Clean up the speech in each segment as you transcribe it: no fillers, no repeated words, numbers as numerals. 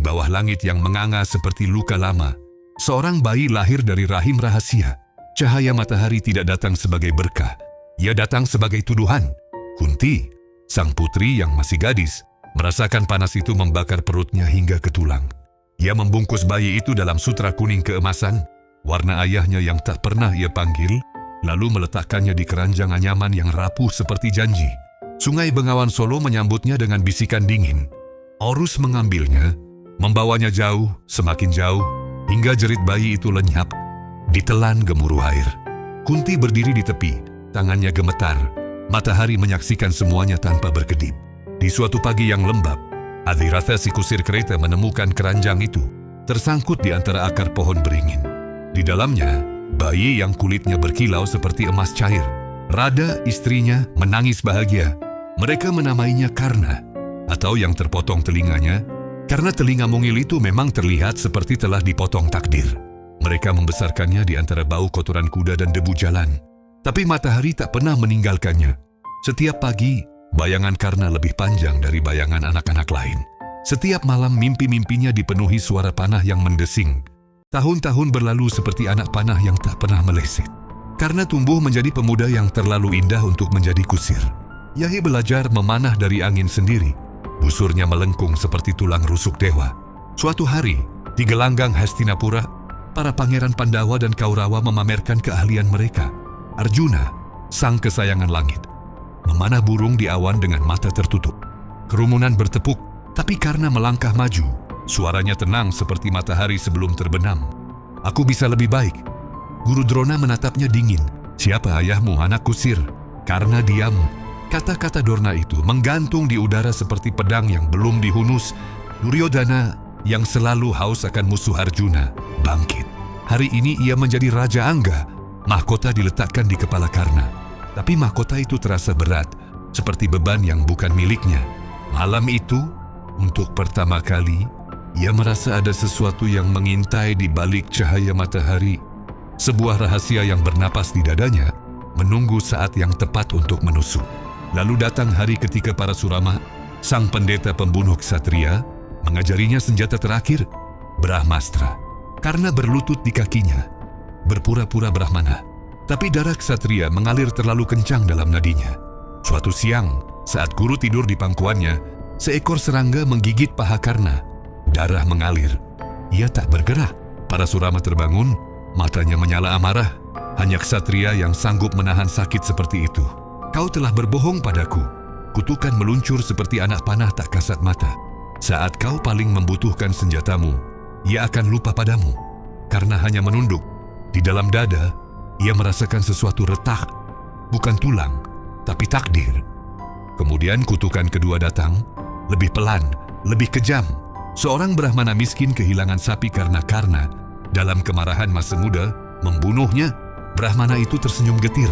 bawah langit yang menganga seperti luka lama, seorang bayi lahir dari rahim rahasia. Cahaya matahari tidak datang sebagai berkah, ia datang sebagai tuduhan. Kunti, sang putri yang masih gadis, merasakan panas itu membakar perutnya hingga ke tulang. Ia membungkus bayi itu dalam sutra kuning keemasan, warna ayahnya yang tak pernah ia panggil, lalu meletakkannya di keranjang anyaman yang rapuh seperti janji. Sungai Bengawan Solo menyambutnya dengan bisikan dingin. Orus mengambilnya, membawanya jauh, semakin jauh, hingga jerit bayi itu lenyap, ditelan gemuruh air. Kunti berdiri di tepi, tangannya gemetar. Matahari menyaksikan semuanya tanpa berkedip. Di suatu pagi yang lembab, Adiratha si kusir kereta menemukan keranjang itu, tersangkut di antara akar pohon beringin. Di dalamnya, bayi yang kulitnya berkilau seperti emas cair. Rada, istrinya, menangis bahagia. Mereka menamainya Karna, atau yang terpotong telinganya, karena telinga mungil itu memang terlihat seperti telah dipotong takdir. Mereka membesarkannya di antara bau kotoran kuda dan debu jalan. Tapi matahari tak pernah meninggalkannya. Setiap pagi, bayangan Karna lebih panjang dari bayangan anak-anak lain. Setiap malam mimpi-mimpinya dipenuhi suara panah yang mendesing. Tahun-tahun berlalu seperti anak panah yang tak pernah meleset. Karna tumbuh menjadi pemuda yang terlalu indah untuk menjadi kusir. Yahi belajar memanah dari angin sendiri. Busurnya melengkung seperti tulang rusuk dewa. Suatu hari, di gelanggang Hastinapura, para pangeran Pandawa dan Kaurawa memamerkan keahlian mereka. Arjuna, sang kesayangan langit, memanah burung di awan dengan mata tertutup. Kerumunan bertepuk, tapi karena melangkah maju, suaranya tenang seperti matahari sebelum terbenam. "Aku bisa lebih baik." Guru Drona menatapnya dingin. "Siapa ayahmu, anak kusir?" Karena diam. Kata-kata Dorna itu menggantung di udara seperti pedang yang belum dihunus. Duryodhana, yang selalu haus akan musuh Arjuna, bangkit. Hari ini ia menjadi Raja Angga. Mahkota diletakkan di kepala Karna. Tapi mahkota itu terasa berat, seperti beban yang bukan miliknya. Malam itu, untuk pertama kali, ia merasa ada sesuatu yang mengintai di balik cahaya matahari. Sebuah rahasia yang bernapas di dadanya, menunggu saat yang tepat untuk menusuk. Lalu datang hari ketika Parasurama, sang pendeta pembunuh ksatria, mengajarinya senjata terakhir, Brahmastra. Karena berlutut di kakinya, berpura-pura Brahmana. Tapi darah ksatria mengalir terlalu kencang dalam nadinya. Suatu siang, saat guru tidur di pangkuannya, seekor serangga menggigit paha Karna. Darah mengalir. Ia tak bergerak. Parasurama terbangun, matanya menyala amarah. Hanya ksatria yang sanggup menahan sakit seperti itu. "Kau telah berbohong padaku." Kutukan meluncur seperti anak panah tak kasat mata. "Saat kau paling membutuhkan senjatamu, ia akan lupa padamu." Karena hanya menunduk. Di dalam dada, ia merasakan sesuatu retak, bukan tulang, tapi takdir. Kemudian kutukan kedua datang, lebih pelan, lebih kejam. Seorang Brahmana miskin kehilangan sapi karena Karna, dalam kemarahan masa muda, membunuhnya. Brahmana itu tersenyum getir.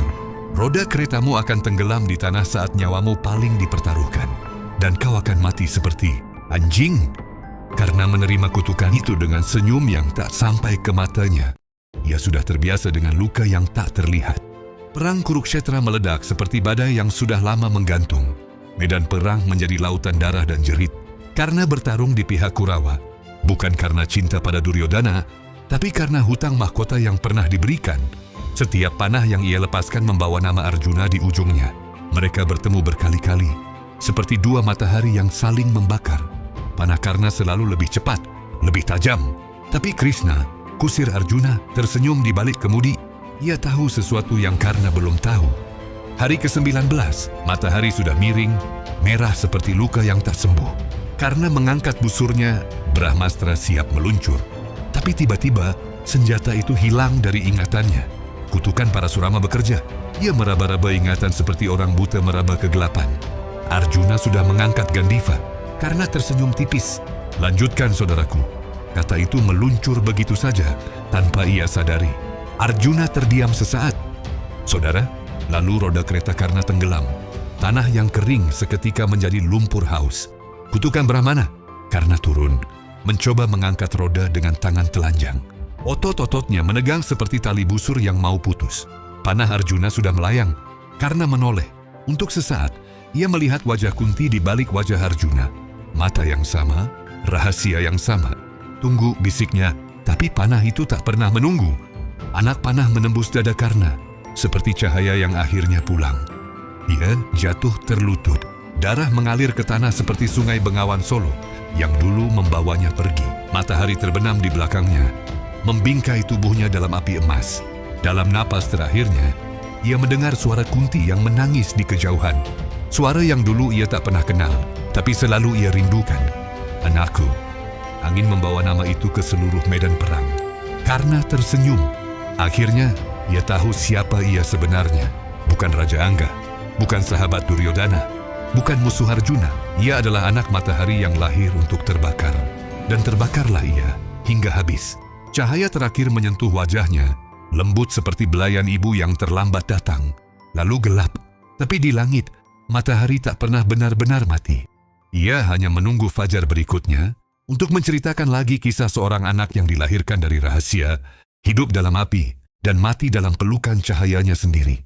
"Roda keretamu akan tenggelam di tanah saat nyawamu paling dipertaruhkan. Dan kau akan mati seperti anjing." Karena menerima kutukan itu dengan senyum yang tak sampai ke matanya. Ia sudah terbiasa dengan luka yang tak terlihat. Perang Kurukshetra meledak seperti badai yang sudah lama menggantung. Medan perang menjadi lautan darah dan jerit. Karena bertarung di pihak Kurawa, bukan karena cinta pada Duryodhana, tapi karena hutang mahkota yang pernah diberikan. Setiap panah yang ia lepaskan membawa nama Arjuna di ujungnya. Mereka bertemu berkali-kali, seperti dua matahari yang saling membakar. Panah Karna selalu lebih cepat, lebih tajam. Tapi Krishna, kusir Arjuna, tersenyum di balik kemudi. Ia tahu sesuatu yang Karna belum tahu. Hari ke-19, matahari sudah miring, merah seperti luka yang tak sembuh. Karna mengangkat busurnya, Brahmastra siap meluncur. Tapi tiba-tiba, senjata itu hilang dari ingatannya. Kutukan Parasurama bekerja. Ia meraba-raba ingatan seperti orang buta meraba kegelapan. Arjuna sudah mengangkat Gandiva. Karena tersenyum tipis. "Lanjutkan, saudaraku." Kata itu meluncur begitu saja, tanpa ia sadari. Arjuna terdiam sesaat. "Saudara," lalu roda kereta Karna tenggelam. Tanah yang kering seketika menjadi lumpur haus. Kutukan Brahmana. Karna turun, mencoba mengangkat roda dengan tangan telanjang. Otot-ototnya menegang seperti tali busur yang mau putus. Panah Arjuna sudah melayang. Karna menoleh. Untuk sesaat, ia melihat wajah Kunti di balik wajah Arjuna. Mata yang sama, Rahasia yang sama. Tunggu, bisiknya, tapi panah itu tak pernah menunggu. Anak panah menembus dada Karna, seperti cahaya yang akhirnya pulang. Ia jatuh terlutut. Darah mengalir ke tanah seperti sungai Bengawan Solo yang dulu membawanya pergi. Matahari terbenam di belakangnya, membingkai tubuhnya dalam api emas. Dalam napas terakhirnya, ia mendengar suara Kunti yang menangis di kejauhan. Suara yang dulu ia tak pernah kenal, tapi selalu ia rindukan. Anakku. Angin membawa nama itu ke seluruh medan perang. Karna tersenyum. Akhirnya, ia tahu siapa ia sebenarnya. Bukan Raja Angga, bukan sahabat Duryodhana, bukan musuh Arjuna. Ia adalah anak matahari yang lahir untuk terbakar. Dan terbakarlah ia hingga habis. Cahaya terakhir menyentuh wajahnya, lembut seperti belayan ibu yang terlambat datang. Lalu gelap, tapi di langit, matahari tak pernah benar-benar mati. Ia hanya menunggu fajar berikutnya untuk menceritakan lagi kisah seorang anak yang dilahirkan dari rahasia, hidup dalam api, dan mati dalam pelukan cahayanya sendiri.